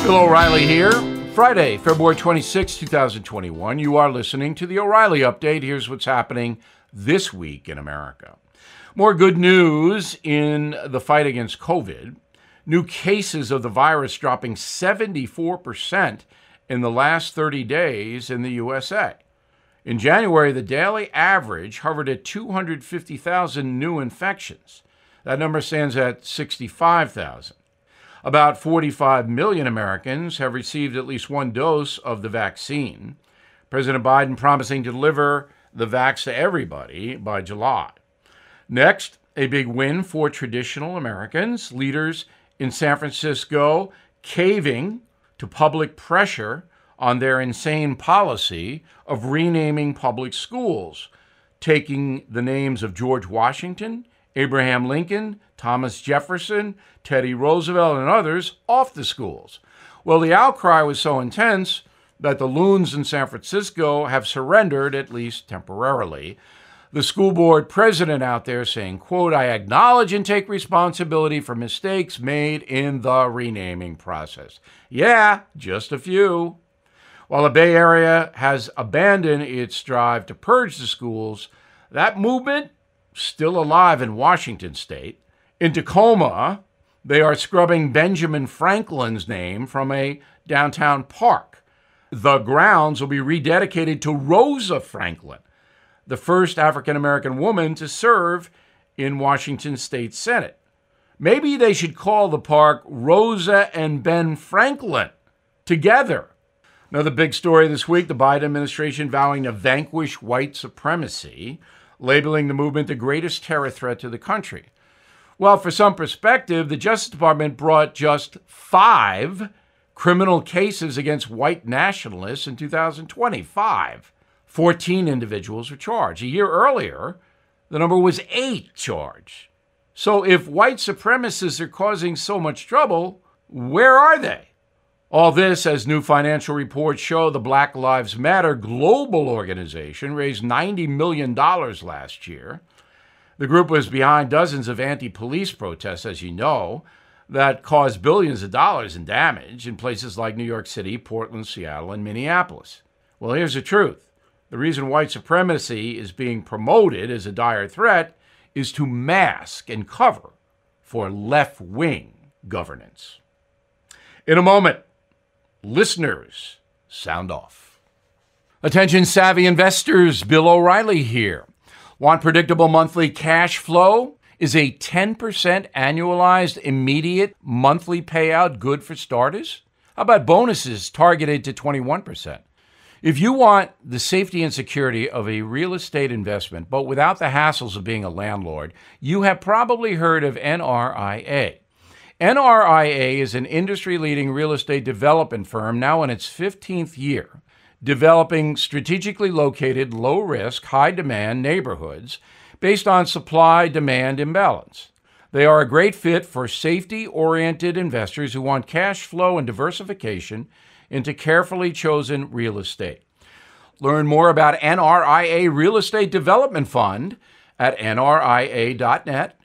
Bill O'Reilly here. Friday, February 26, 2021. You are listening to the O'Reilly Update. Here's what's happening this week in America. More good news in the fight against COVID. New cases of the virus dropping 74% in the last 30 days in the USA. In January, the daily average hovered at 250,000 new infections. That number stands at 65,000. About 45 million Americans have received at least one dose of the vaccine. President Biden promising to deliver the vax to everybody by July. Next, a big win for traditional Americans. Leaders in San Francisco caving to public pressure on their insane policy of renaming public schools, taking the names of George Washington, Abraham Lincoln, Thomas Jefferson, Teddy Roosevelt, and others off the schools. Well, the outcry was so intense that the loons in San Francisco have surrendered, at least temporarily. The school board president out there saying, quote, "I acknowledge and take responsibility for mistakes made in the renaming process." Yeah, just a few. While the Bay Area has abandoned its drive to purge the schools, that movement still alive in Washington state. In Tacoma, they are scrubbing Benjamin Franklin's name from a downtown park. The grounds will be rededicated to Rosa Franklin, the first African-American woman to serve in Washington State Senate. Maybe they should call the park Rosa and Ben Franklin together. Another big story this week, the Biden administration vowing to vanquish white supremacy, labeling the movement the greatest terror threat to the country. Well, for some perspective, the Justice Department brought just 5 criminal cases against white nationalists in 2025. 14 individuals were charged. A year earlier, the number was 8 charged. So if white supremacists are causing so much trouble, where are they? All this, as new financial reports show, the Black Lives Matter global organization raised $90 million last year. The group was behind dozens of anti-police protests, as you know, that caused billions of dollars in damage in places like New York City, Portland, Seattle, and Minneapolis. Well, here's the truth. The reason white supremacy is being promoted as a dire threat is to mask and cover for left-wing governance. In a moment, listeners, sound off. Attention savvy investors, Bill O'Reilly here. Want predictable monthly cash flow? Is a 10% annualized immediate monthly payout good for starters? How about bonuses targeted to 21%? If you want the safety and security of a real estate investment, but without the hassles of being a landlord, you have probably heard of NRIA. NRIA is an industry-leading real estate development firm now in its 15th year, developing strategically located, low-risk, high-demand neighborhoods based on supply-demand imbalance. They are a great fit for safety-oriented investors who want cash flow and diversification into carefully chosen real estate. Learn more about NRIA Real Estate Development Fund at nria.net.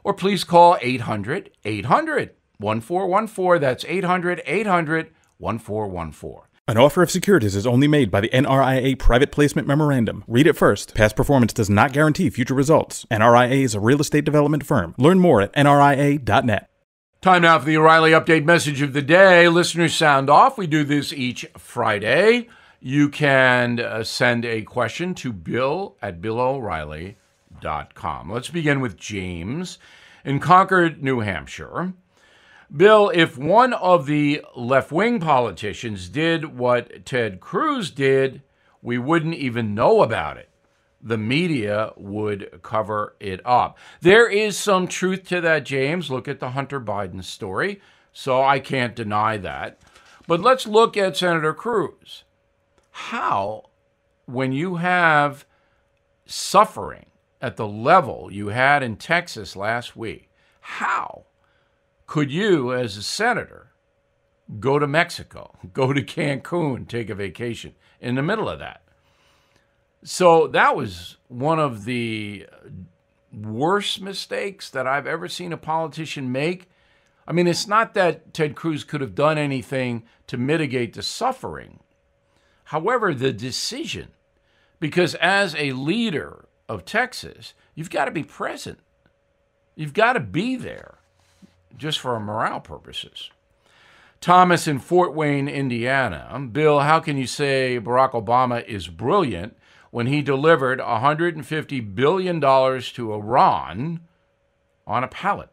Or please call 800-800-1414. That's 800-800-1414. An offer of securities is only made by the NRIA Private Placement Memorandum. Read it first. Past performance does not guarantee future results. NRIA is a real estate development firm. Learn more at nria.net. Time now for the O'Reilly Update message of the day. Listeners, sound off. We do this each Friday. You can send a question to bill@billoreilly.com. Let's begin with James in Concord, New Hampshire. Bill, if one of the left-wing politicians did what Ted Cruz did, we wouldn't even know about it. The media would cover it up. There is some truth to that, James. Look at the Hunter Biden story, so I can't deny that. But let's look at Senator Cruz. How, when you have suffering at the level you had in Texas last week, how could you, as a senator, go to Mexico, go to Cancun, take a vacation in the middle of that? So that was one of the worst mistakes that I've ever seen a politician make. I mean, it's not that Ted Cruz could have done anything to mitigate the suffering. However, the decision, because as a leader of Texas, you've got to be present. You've got to be there just for morale purposes. Thomas in Fort Wayne, Indiana. Bill, how can you say Barack Obama is brilliant when he delivered $150 billion to Iran on a pallet?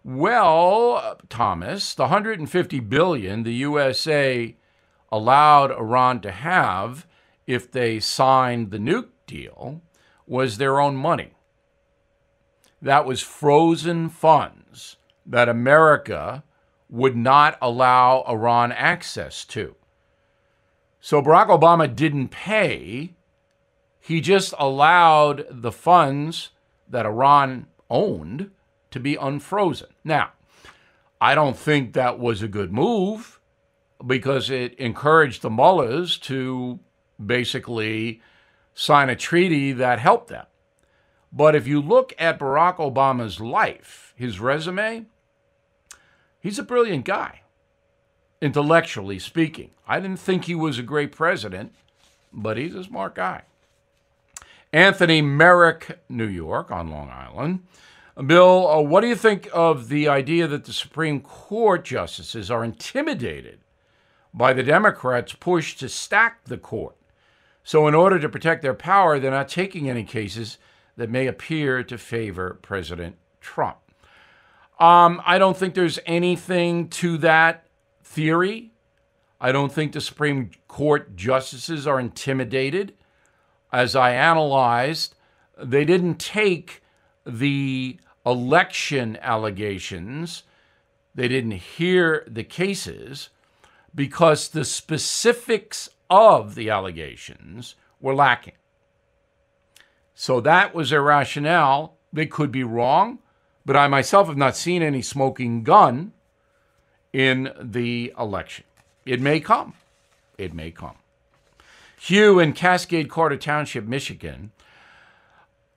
Well, Thomas, the $150 billion the USA allowed Iran to have if they signed the nuke deal was their own money. That was frozen funds that America would not allow Iran access to. So Barack Obama didn't pay. He just allowed the funds that Iran owned to be unfrozen. Now, I don't think that was a good move because it encouraged the mullahs to basically sign a treaty that helped them. But if you look at Barack Obama's life, his resume, he's a brilliant guy, intellectually speaking. I didn't think he was a great president, but he's a smart guy. Anthony Merrick, New York, on Long Island. Bill, what do you think of the idea that the Supreme Court justices are intimidated by the Democrats' push to stack the court? So in order to protect their power, they're not taking any cases that may appear to favor President Trump. I don't think there's anything to that theory. I don't think the Supreme Court justices are intimidated. As I analyzed, they didn't take the election allegations. They didn't hear the cases because the specifics of the allegations were lacking. So that was their rationale. They could be wrong, but I myself have not seen any smoking gun in the election. It may come. It may come. Hugh in Cascade Carter Township, Michigan.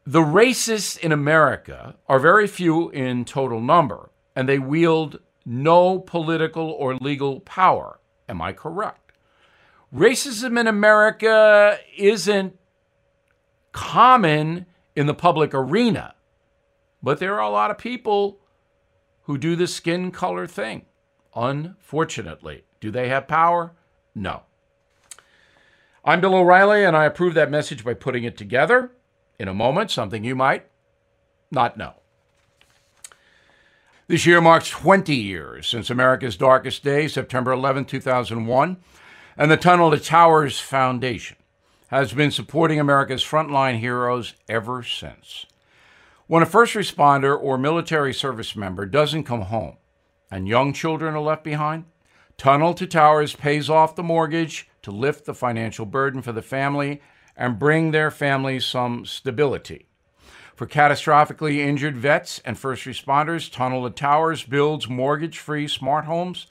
The racists in America are very few in total number, and they wield no political or legal power. Am I correct? Racism in America isn't common in the public arena, but there are a lot of people who do the skin color thing, unfortunately. Do they have power? No. I'm Bill O'Reilly, and I approve that message by putting it together. In a moment, something you might not know. This year marks 20 years since America's darkest day, September 11, 2001, and the Tunnel to Towers Foundation has been supporting America's frontline heroes ever since. When a first responder or military service member doesn't come home and young children are left behind, Tunnel to Towers pays off the mortgage to lift the financial burden for the family and bring their families some stability. For catastrophically injured vets and first responders, Tunnel to Towers builds mortgage-free smart homes,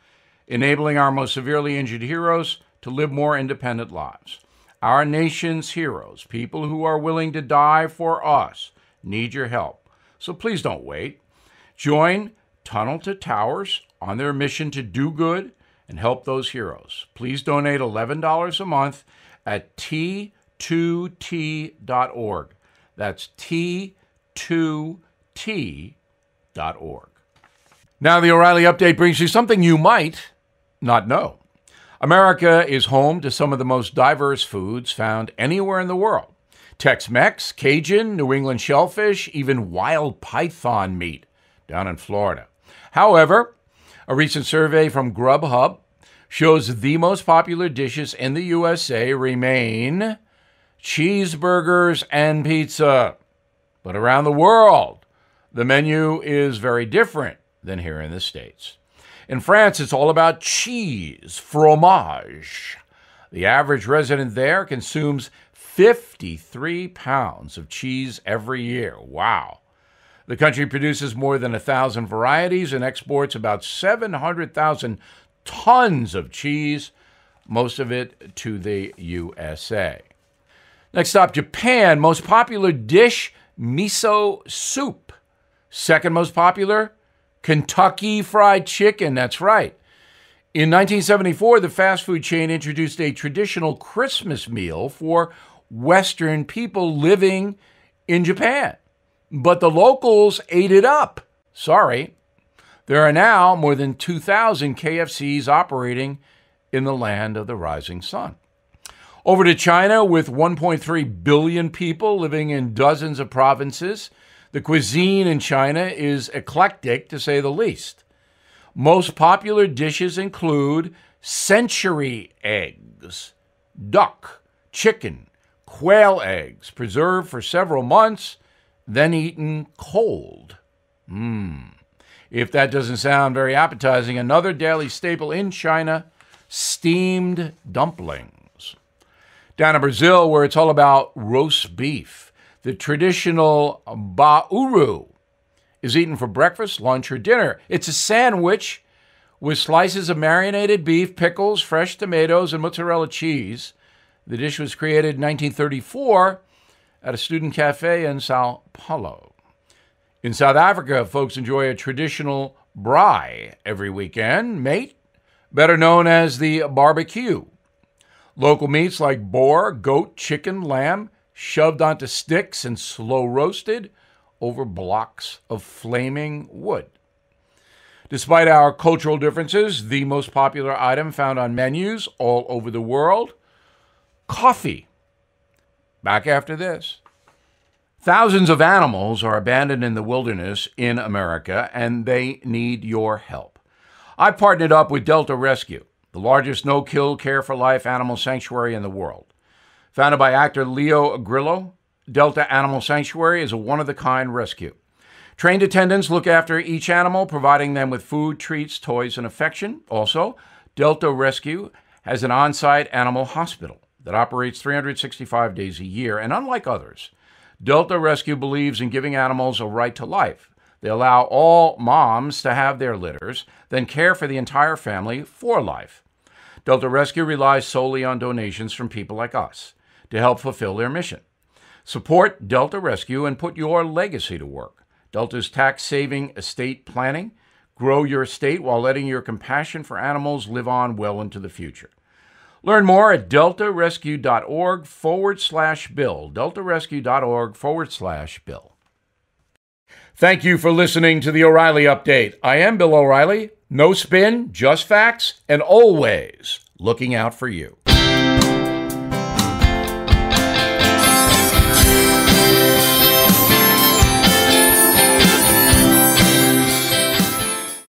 enabling our most severely injured heroes to live more independent lives. Our nation's heroes, people who are willing to die for us, need your help. So please don't wait. Join Tunnel to Towers on their mission to do good and help those heroes. Please donate $11 a month at T2T.org. That's T2T.org. Now the O'Reilly Update brings you something you might not know. America is home to some of the most diverse foods found anywhere in the world. Tex-Mex, Cajun, New England shellfish, even wild python meat down in Florida. However, a recent survey from Grubhub shows the most popular dishes in the USA remain cheeseburgers and pizza. But around the world, the menu is very different than here in the States. In France, it's all about cheese, fromage. The average resident there consumes 53 pounds of cheese every year. Wow. The country produces more than 1,000 varieties and exports about 700,000 tons of cheese, most of it to the USA. Next up, Japan. Most popular dish, miso soup. Second most popular, Kentucky Fried Chicken, that's right. In 1974, the fast food chain introduced a traditional Christmas meal for Western people living in Japan. But the locals ate it up. Sorry. There are now more than 2,000 KFCs operating in the land of the rising sun. Over to China, with 1.3 billion people living in dozens of provinces, the cuisine in China is eclectic, to say the least. Most popular dishes include century eggs, duck, chicken, quail eggs, preserved for several months, then eaten cold. If that doesn't sound very appetizing, another daily staple in China, steamed dumplings. Down in Brazil, where it's all about roast beef, the traditional bauru is eaten for breakfast, lunch, or dinner. It's a sandwich with slices of marinated beef, pickles, fresh tomatoes, and mozzarella cheese. The dish was created in 1934 at a student cafe in Sao Paulo. In South Africa, folks enjoy a traditional braai every weekend, mate, better known as the barbecue. Local meats like boar, goat, chicken, lamb, shoved onto sticks and slow roasted over blocks of flaming wood. Despite our cultural differences, the most popular item found on menus all over the world, coffee. Back after this. Thousands of animals are abandoned in the wilderness in America, and they need your help. I partnered up with Delta Rescue, the largest no-kill, care-for-life animal sanctuary in the world. Founded by actor Leo Grillo, Delta Animal Sanctuary is a one-of-a-kind rescue. Trained attendants look after each animal, providing them with food, treats, toys, and affection. Also, Delta Rescue has an on-site animal hospital that operates 365 days a year, and unlike others, Delta Rescue believes in giving animals a right to life. They allow all moms to have their litters, then care for the entire family for life. Delta Rescue relies solely on donations from people like us to help fulfill their mission. Support Delta Rescue and put your legacy to work. Delta's tax-saving estate planning. Grow your estate while letting your compassion for animals live on well into the future. Learn more at deltarescue.org/bill. deltarescue.org/bill. Thank you for listening to the O'Reilly Update. I am Bill O'Reilly. No spin, just facts, and always looking out for you.